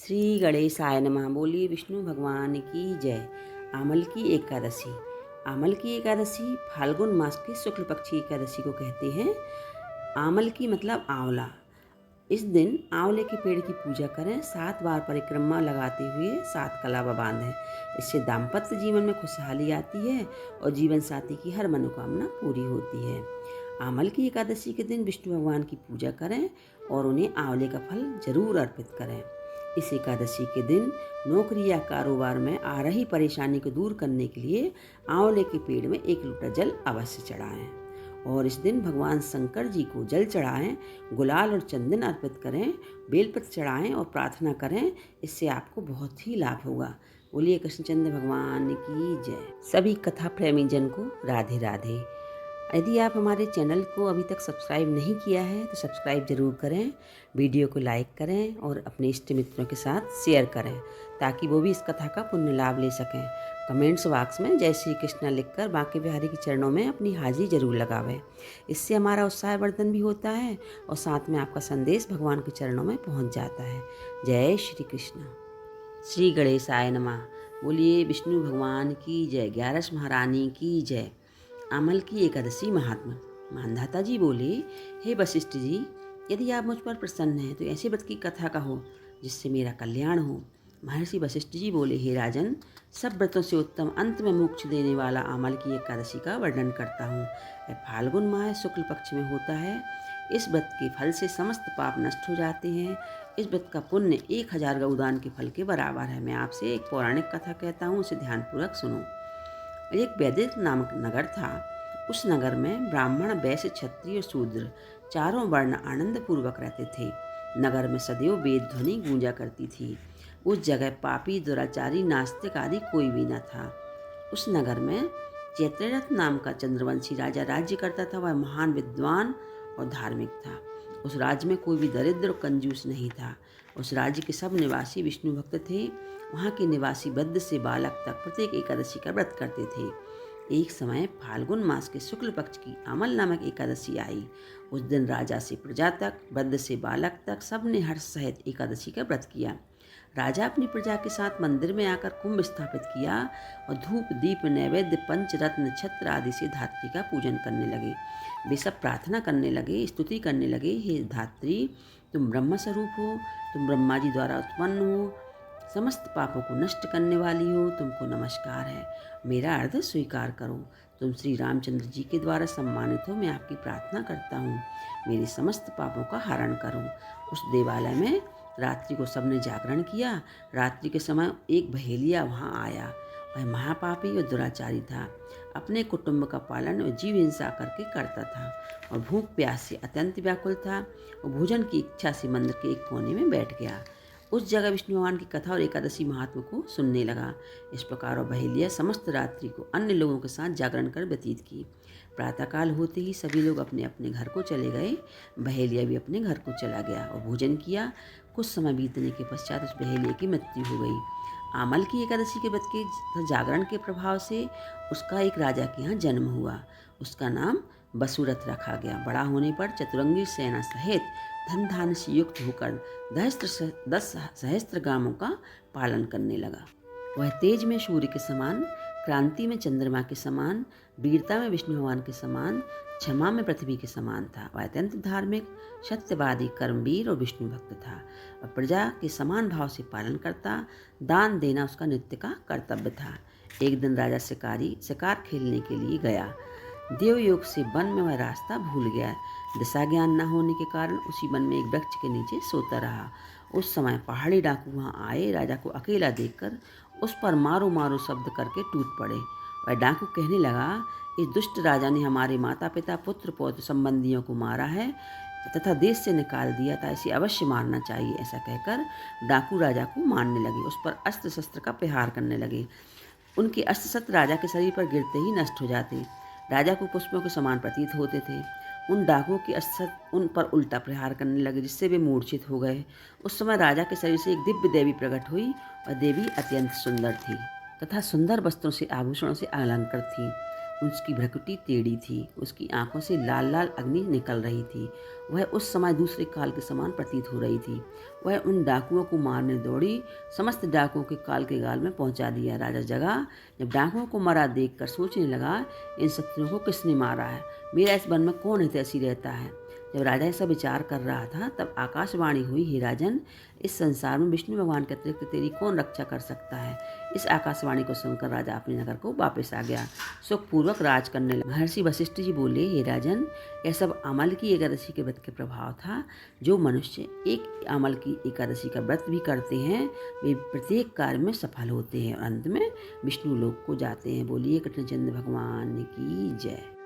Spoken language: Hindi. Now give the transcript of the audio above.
श्री गणेशाय नमः। बोलिए विष्णु भगवान की जय। आमल की एकादशी। आमल की एकादशी फाल्गुन मास के शुक्ल पक्ष की एकादशी को कहते हैं। आमल की मतलब आंवला। इस दिन आंवले के पेड़ की पूजा करें, 7 बार परिक्रमा लगाते हुए 7 कलावा बांधें। इससे दाम्पत्य जीवन में खुशहाली आती है और जीवन साथी की हर मनोकामना पूरी होती है। आमल की एकादशी के दिन विष्णु भगवान की पूजा करें और उन्हें आंवले का फल जरूर अर्पित करें। इस एकादशी के दिन नौकरी या कारोबार में आ रही परेशानी को दूर करने के लिए आंवले के पेड़ में 1 लोटा जल अवश्य चढ़ाएं और इस दिन भगवान शंकर जी को जल चढ़ाएं, गुलाल और चंदन अर्पित करें, बेलपत्र चढ़ाएं और प्रार्थना करें। इससे आपको बहुत ही लाभ होगा। बोलिए कृष्णचंद्र भगवान की जय। सभी कथा प्रेमी जन को राधे राधे। यदि आप हमारे चैनल को अभी तक सब्सक्राइब नहीं किया है तो सब्सक्राइब जरूर करें, वीडियो को लाइक करें और अपने इष्ट मित्रों के साथ शेयर करें ताकि वो भी इस कथा का पुण्य लाभ ले सकें। कमेंट्स बॉक्स में जय श्री कृष्णा लिखकर बांके बिहारी के चरणों में अपनी हाजिरी जरूर लगावें। इससे हमारा उत्साहवर्धन भी होता है और साथ में आपका संदेश भगवान के चरणों में पहुँच जाता है। जय श्री कृष्ण। श्री गणेशाय नमः। बोलिए विष्णु भगवान की जय। 11 महारानी की जय। आमल की एकादशी महात्मा। मानधाता जी बोले, हे वशिष्ठ जी, यदि आप मुझ पर प्रसन्न हैं तो ऐसे व्रत की कथा कहो जिससे मेरा कल्याण हो। महर्षि वशिष्ठ जी बोले, हे राजन, सब व्रतों से उत्तम अंत में मोक्ष देने वाला आमल की एकादशी का वर्णन करता हूँ। यह फाल्गुन माह शुक्ल पक्ष में होता है। इस व्रत के फल से समस्त पाप नष्ट हो जाते हैं। इस व्रत का पुण्य 1000 गौदान के फल के बराबर है। मैं आपसे एक पौराणिक कथा कहता हूँ, उसे ध्यानपूर्वक सुनो। एक वैदिक नामक नगर था। उस नगर में ब्राह्मण, वैश्य, क्षत्रिय और शूद्र चारों वर्ण आनंद पूर्वक रहते थे। नगर में सदैव वेद ध्वनि गूंजा करती थी। उस जगह पापी, दुराचारी, नास्तिक आदि कोई भी न था। उस नगर में चैत्ररथ नाम का चंद्रवंशी राजा राज्य करता था। वह महान विद्वान और धार्मिक था। उस राज्य में कोई भी दरिद्र और कंजूस नहीं था। उस राज्य के सब निवासी विष्णु भक्त थे। वहाँ के निवासी वृद्ध से बालक तक प्रत्येक एकादशी का व्रत करते थे। एक समय फाल्गुन मास के शुक्ल पक्ष की आमल नामक एकादशी आई। उस दिन राजा से प्रजा तक, वृद्ध से बालक तक सबने हर्ष सहित एकादशी का व्रत किया। राजा अपनी प्रजा के साथ मंदिर में आकर कुंभ स्थापित किया और धूप, दीप, नैवेद्य, पंचरत्न, छत्र आदि से धात्री का पूजन करने लगे। वे सब प्रार्थना करने लगे, स्तुति करने लगे, हे धात्री, तुम ब्रह्म स्वरूप हो, तुम ब्रह्मा जी द्वारा उत्पन्न हो, समस्त पापों को नष्ट करने वाली हो, तुमको नमस्कार है। मेरा अर्घ्य स्वीकार करो। तुम श्री रामचंद्र जी के द्वारा सम्मानित हो। मैं आपकी प्रार्थना करता हूँ, मेरे समस्त पापों का हरण करो। उस देवालय में रात्रि को सबने जागरण किया। रात्रि के समय एक बहेलिया वहाँ आया। वह महापापी और दुराचारी था। अपने कुटुंब का पालन और जीव हिंसा करके करता था और भूख प्यास से अत्यंत व्याकुल था और भोजन की इच्छा से मंदिर के एक कोने में बैठ गया। उस जगह विष्णु भगवान की कथा और एकादशी महात्मा को सुनने लगा। इस प्रकार बहेलिया समस्त रात्रि को अन्य लोगों के साथ जागरण कर व्यतीत की। प्रातःकाल होते ही सभी लोग अपने अपने घर को चले गए। बहेलिया भी अपने घर को चला गया और भोजन किया। कुछ समय बीतने के पश्चात उस बहेलिया की मृत्यु हो गई। आमल की एकादशी के व्रत के जागरण के प्रभाव से उसका एक राजा के यहाँ जन्म हुआ। उसका नाम वसुरथ रखा गया। बड़ा होने पर चतुरंगी सेना सहित धन धान्य से युक्त होकर 10 सहस्त्र ग्रामों का पालन करने लगा। वह तेज में सूर्य के समान, क्रांति में चंद्रमा के समान, वीरता में विष्णु भगवान के समान, क्षमा में पृथ्वी के समान था। वह अत्यंत धार्मिक, सत्यवादी, कर्मवीर और विष्णु भक्त था। वह प्रजा के समान भाव से पालन करता। दान देना उसका नित्य का कर्तव्य था। एक दिन राजा शिकार खेलने के लिए गया। देवयोग से वन में वह रास्ता भूल गया। दिशा ज्ञान न होने के कारण उसी वन में एक वृक्ष के नीचे सोता रहा। उस समय पहाड़ी डाकू वहाँ आए। राजा को अकेला देखकर उस पर मारो मारो शब्द करके टूट पड़े। वह डाकू कहने लगा, इस दुष्ट राजा ने हमारे माता पिता, पुत्र पौत्र संबंधियों को मारा है तथा देश से निकाल दिया था। इसे अवश्य मारना चाहिए। ऐसा कहकर डाकू राजा को मारने लगे। उस पर अस्त्र शस्त्र का प्रहार करने लगे। उनके अस्त्र शस्त्र राजा के शरीर पर गिरते ही नष्ट हो जाते। राजा को पुष्पों के समान प्रतीत होते थे। उन डाकुओं के अस्त्र उन पर उल्टा प्रहार करने लगे जिससे वे मूर्छित हो गए। उस समय राजा के शरीर से एक दिव्य देवी प्रकट हुई। वह देवी अत्यंत सुंदर थी तथा सुंदर वस्त्रों से, आभूषणों से अलंकृत थी। उसकी भ्रुकुटी टेढ़ी थी, उसकी आंखों से लाल लाल अग्नि निकल रही थी। वह उस समय दूसरे काल के समान प्रतीत हो रही थी। वह उन डाकुओं को मारने दौड़ी, समस्त डाकुओं के काल के गाल में पहुंचा दिया। राजा जगा, जब डाकुओं को मरा देखकर सोचने लगा, इन शत्रुओं को किसने मारा है, मेरा इस वन में कौन हितैषी रहता है। जब राजा ऐसा विचार कर रहा था, तब आकाशवाणी हुई, हे राजन, इस संसार में विष्णु भगवान के अतिरिक्त तेरी कौन रक्षा कर सकता है। इस आकाशवाणी को सुनकर राजा अपने नगर को वापस आ गया, सुखपूर्वक राज करने लगा। महर्षि वशिष्ठ जी बोले, हे राजन, यह सब अमल की एकादशी के व्रत के प्रभाव था। जो मनुष्य एक अमल की एकादशी का व्रत भी करते हैं, वे प्रत्येक कार्य में सफल होते हैं और अंत में विष्णु लोक को जाते हैं। बोलिए कृष्णचंद्र भगवान की जय।